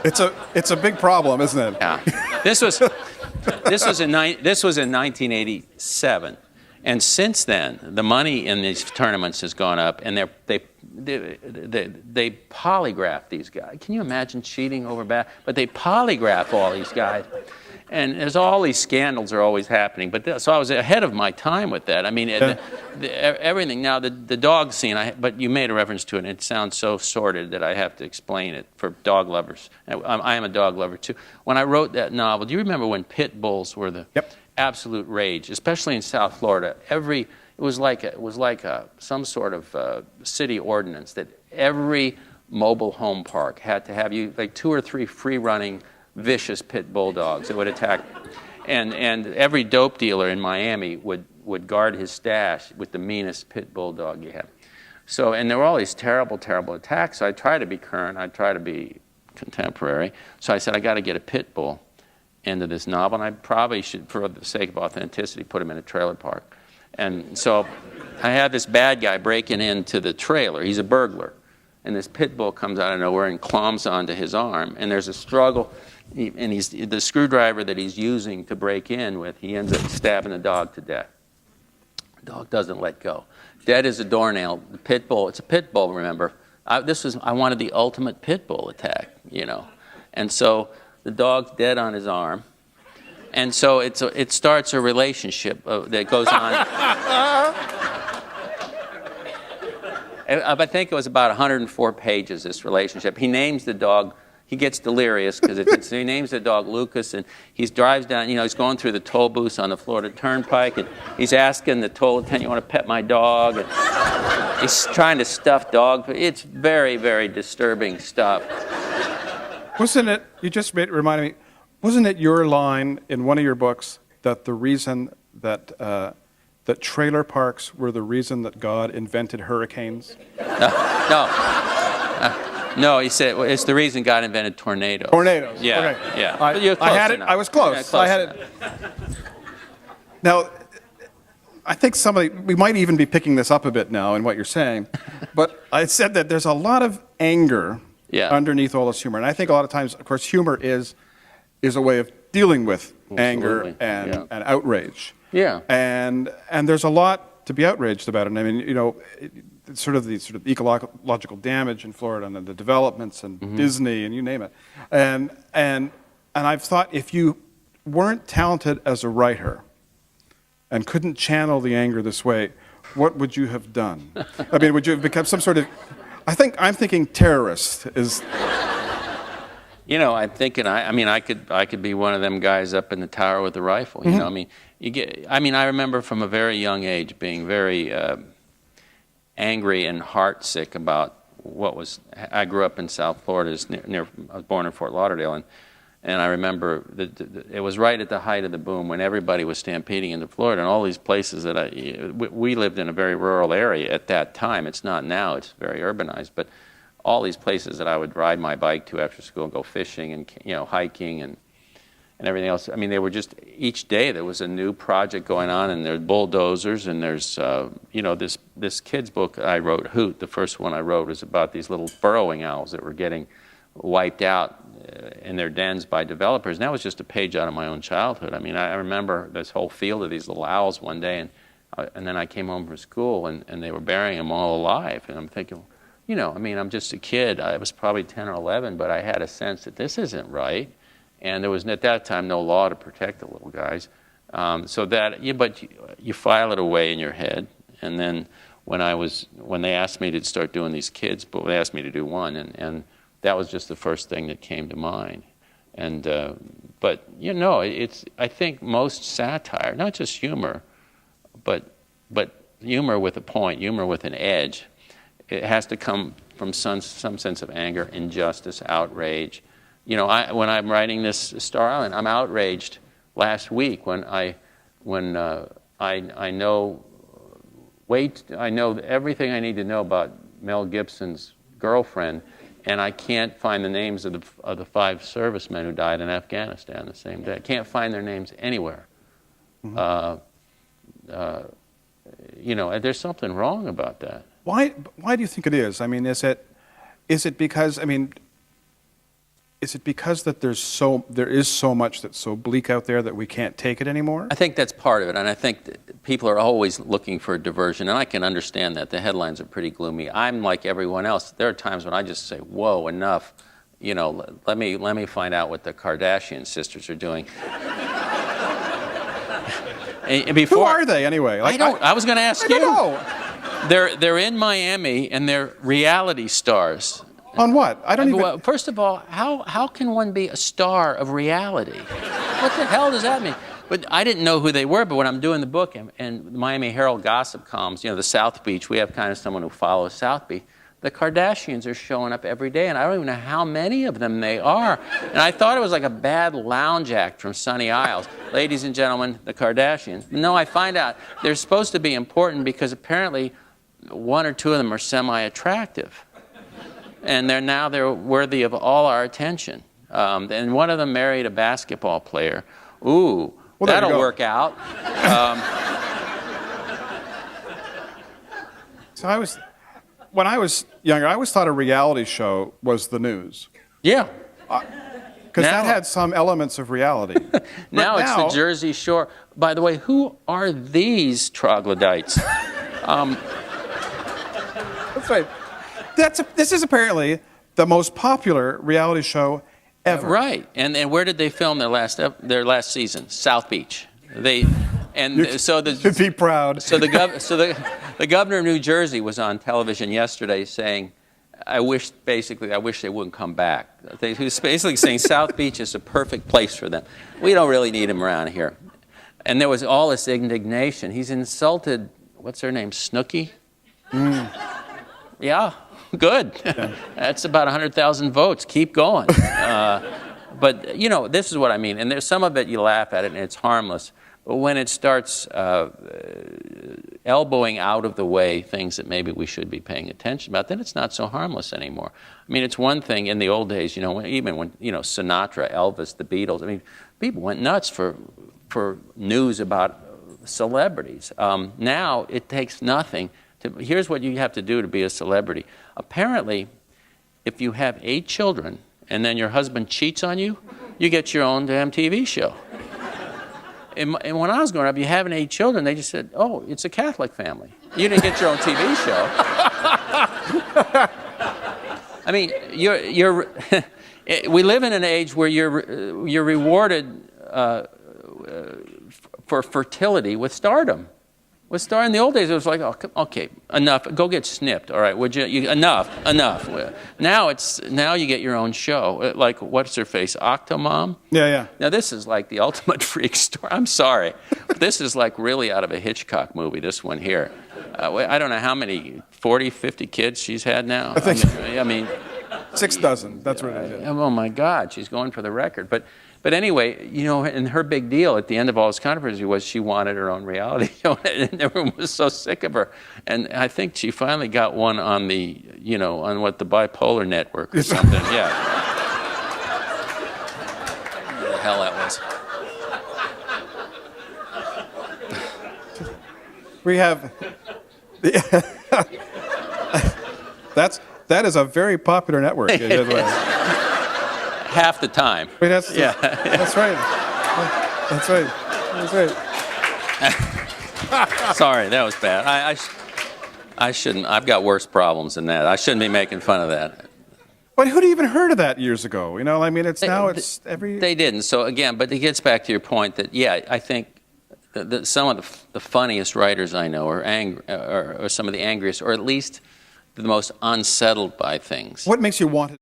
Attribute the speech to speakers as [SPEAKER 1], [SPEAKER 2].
[SPEAKER 1] It's a big problem, isn't it?
[SPEAKER 2] Yeah. This was in 1987, and since then the money in these tournaments has gone up, and they polygraph these guys. Can you imagine cheating over bat? But they polygraph all these guys. And there's all these scandals are always happening. But so I was ahead of my time with that. I mean, everything. Now, the dog scene, but you made a reference to it, and it sounds so sordid that I have to explain it for dog lovers. I am a dog lover, too. When I wrote that novel, do you remember when pit bulls were the absolute rage, especially in South Florida? It was like some sort of city ordinance that every mobile home park had to have like 2 or 3 free-running vicious pit bulldogs that would attack, and every dope dealer in Miami would guard his stash with the meanest pit bulldog you have. So, and there were all these terrible, terrible attacks. So I try to be current. I try to be contemporary. So I said I got to get a pit bull into this novel, and I probably should, for the sake of authenticity, put him in a trailer park. And so I had this bad guy breaking into the trailer. He's a burglar, and this pit bull comes out of nowhere and clombs onto his arm, and there's a struggle. And the screwdriver that he's using to break in with, he ends up stabbing the dog to death. The dog doesn't let go. Dead as a doornail. The pit bull, it's a pit bull, remember. I wanted the ultimate pit bull attack, you know. And so the dog's dead on his arm. And so it starts a relationship that goes on. I think it was about 104 pages, this relationship. He names the dog. He gets delirious because he names the dog Lucas, and he drives down, you know, he's going through the toll booths on the Florida Turnpike, and he's asking the toll attendant, you want to pet my dog? And he's trying to stuff dog. It's very, very disturbing stuff.
[SPEAKER 1] Wasn't it, you just reminded me, wasn't it your line in one of your books that the reason that trailer parks were the reason that God invented hurricanes?
[SPEAKER 2] No, he said it's the reason God invented tornadoes.
[SPEAKER 1] Tornadoes.
[SPEAKER 2] Yeah,
[SPEAKER 1] okay.
[SPEAKER 2] yeah.
[SPEAKER 1] I had it. I was close.
[SPEAKER 2] Yeah, close
[SPEAKER 1] I had it. Now, I think we might even be picking this up a bit now in what you're saying, but I said that there's a lot of anger underneath all this humor, and I think a lot of times, of course, humor is a way of dealing with anger and outrage.
[SPEAKER 2] Yeah.
[SPEAKER 1] And there's a lot to be outraged about it. And I mean, you know, the sort of ecological damage in Florida and the developments and Disney and you name it. And I've thought if you weren't talented as a writer and couldn't channel the anger this way, what would you have done? I mean, would you have become some sort of, I'm thinking terrorist is.
[SPEAKER 2] You know, I'm thinking. I could be one of them guys up in the tower with the rifle. You know, I remember from a very young age being very angry and heartsick about what was. I grew up in South Florida. I was born in Fort Lauderdale, and I remember it was right at the height of the boom when everybody was stampeding into Florida, and all these places that we lived in a very rural area at that time. It's not now. It's very urbanized, but all these places that I would ride my bike to after school and go fishing and, you know, hiking and everything else. I mean, they were just, each day there was a new project going on, and there's bulldozers, and there's, you know, this kid's book I wrote, Hoot, the first one I wrote, was about these little burrowing owls that were getting wiped out in their dens by developers. And that was just a page out of my own childhood. I mean, I remember this whole field of these little owls one day, and then I came home from school, and they were burying them all alive. And I'm thinking, you know, I mean, I'm just a kid. I was probably 10 or 11, but I had a sense that this isn't right. And there was, at that time, no law to protect the little guys. But you file it away in your head. And then when they asked me to start doing these kids, but they asked me to do one, and that was just the first thing that came to mind. And but you know, I think most satire, not just humor, but humor with a point, humor with an edge. It has to come from some sense of anger, injustice, outrage. You know, when I'm writing this Star Island, I'm outraged last week when I know everything I need to know about Mel Gibson's girlfriend, and I can't find the names of the 5 servicemen who died in Afghanistan the same day. I can't find their names anywhere. You know, there's something wrong about that.
[SPEAKER 1] Why do you think it is? I mean, is it is it because, I mean, is it because that there is so much that's so bleak out there that we can't take it anymore?
[SPEAKER 2] I think that's part of it, and I think that people are always looking for a diversion, and I can understand that. The headlines are pretty gloomy. I'm like everyone else. There are times when I just say, whoa, enough. You know, let me find out what the Kardashian sisters are doing. And before,
[SPEAKER 1] who are they anyway? Like,
[SPEAKER 2] I was going to ask you.
[SPEAKER 1] I don't know.
[SPEAKER 2] They're in Miami, and they're reality stars.
[SPEAKER 1] On what? I don't even...
[SPEAKER 2] Well, first of all, how can one be a star of reality? What the hell does that mean? But I didn't know who they were, but when I'm doing the book and the Miami Herald gossip columns, you know, the South Beach, we have kind of someone who follows South Beach. The Kardashians are showing up every day, and I don't even know how many of them they are. And I thought it was like a bad lounge act from Sunny Isles. Ladies and gentlemen, the Kardashians. No, I find out they're supposed to be important because apparently one or two of them are semi-attractive. And they're worthy of all our attention. And one of them married a basketball player. Ooh, well, that'll work out.
[SPEAKER 1] So when I was younger, I always thought a reality show was the news.
[SPEAKER 2] Yeah.
[SPEAKER 1] Because that had some elements of reality.
[SPEAKER 2] now it's the Jersey Shore. By the way, who are these troglodytes?
[SPEAKER 1] That's right. This is apparently the most popular reality show ever.
[SPEAKER 2] Right. And where did they film their last season? South Beach. To be
[SPEAKER 1] proud.
[SPEAKER 2] So the governor of New Jersey was on television yesterday saying, I wish they wouldn't come back. He was basically saying South Beach is a perfect place for them. We don't really need them around here. And there was all this indignation. He's insulted, what's her name, Snooki? Yeah. Good. Yeah. That's about 100,000 votes. Keep going. But, you know, this is what I mean. And there's some of it you laugh at it and it's harmless. But when it starts elbowing out of the way things that maybe we should be paying attention about, then it's not so harmless anymore. I mean, it's one thing in the old days, you know, even when, you know, Sinatra, Elvis, the Beatles, I mean, people went nuts for news about celebrities. Now it takes nothing. Here's what you have to do to be a celebrity. Apparently, if you have 8 children and then your husband cheats on you, you get your own damn TV show. And when I was growing up, you having 8 children, they just said, oh, it's a Catholic family. You didn't get your own TV show. I mean, we live in an age where you're rewarded for fertility with stardom. In the old days, it was like, oh, okay, enough. Go get snipped. All right, would you enough. Now you get your own show. Like, what's her face, Octomom?
[SPEAKER 1] Yeah.
[SPEAKER 2] Now this is like the ultimate freak story. I'm sorry, but this is like really out of a Hitchcock movie. This one here. I don't know how many 40, 50 kids she's had now. I mean
[SPEAKER 1] 6 dozen. That's what it is.
[SPEAKER 2] Oh my God, she's going for the record. But anyway, you know, and her big deal at the end of all this controversy was she wanted her own reality show, and everyone was so sick of her. And I think she finally got one on the, you know, on what, the Bipolar Network or something. Yeah. What the hell that was.
[SPEAKER 1] We have that is a very popular network.
[SPEAKER 2] Half the time.
[SPEAKER 1] That's right.
[SPEAKER 2] Sorry, that was bad. I shouldn't. I've got worse problems than that. I shouldn't be making fun of that.
[SPEAKER 1] But who'd even heard of that years ago? You know, I mean, it's every...
[SPEAKER 2] They didn't. So again, but it gets back to your point that, yeah, I think that some of the funniest writers I know are angry, or some of the angriest, or at least the most unsettled by things.
[SPEAKER 1] What makes you want it?